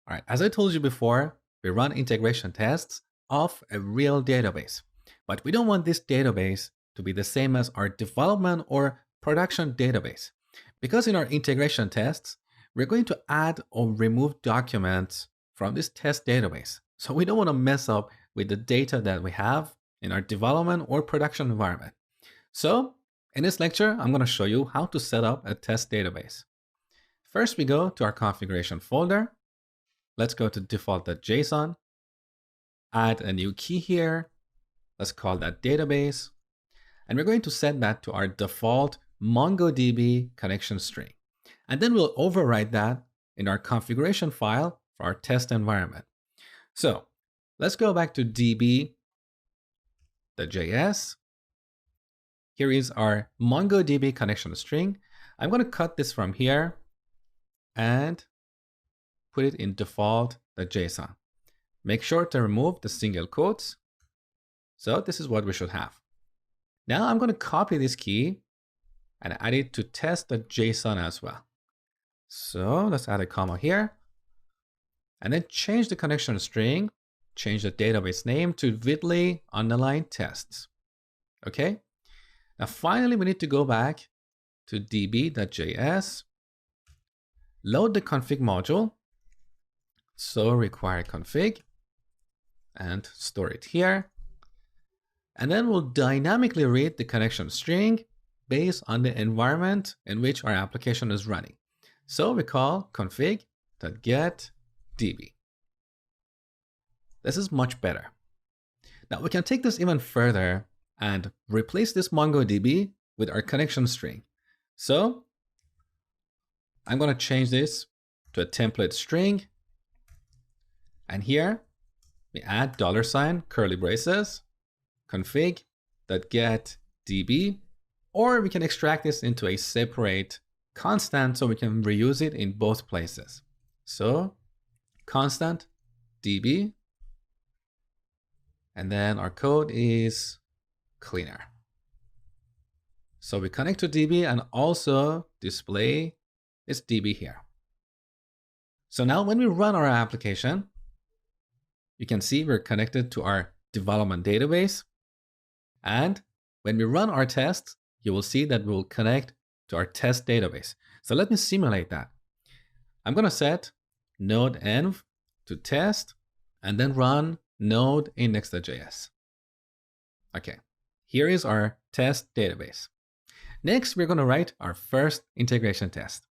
All right, as I told you before, we run integration tests of a real database, but we don't want this database to be the same as our development or production database. Because in our integration tests, we're going to add or remove documents from this test database. So we don't want to mess up with the data that we have in our development or production environment. So in this lecture, I'm going to show you how to set up a test database. First, we go to our configuration folder. Let's go to default.json, add a new key here. Let's call that database. And we're going to set that to our default MongoDB connection string. And then we'll override that in our configuration file for our test environment. So let's go back to db.js. Here is our MongoDB connection string. I'm going to cut this from here and put it in default.json. Make sure to remove the single quotes. So this is what we should have. Now I'm going to copy this key and add it to test.json as well. So let's add a comma here and then change the connection string, change the database name to Vitli_tests. Okay. Now finally, we need to go back to db.js, load the config module. So require config and store it here. And then we'll dynamically read the connection string based on the environment in which our application is running. So we call config.getDB. This is much better. Now we can take this even further and replace this MongoDB with our connection string. So I'm going to change this to a template string. And here we add $ curly braces, config.getDB, or we can extract this into a separate constant so we can reuse it in both places. So constant db, and then our code is cleaner. So we connect to DB and also display its DB here. So now when we run our application, you can see we're connected to our development database. And when we run our tests, you will see that we will connect to our test database. So let me simulate that. I'm going to set node env to test and then run node index.js. Okay, here is our test database. Next, we're going to write our first integration test.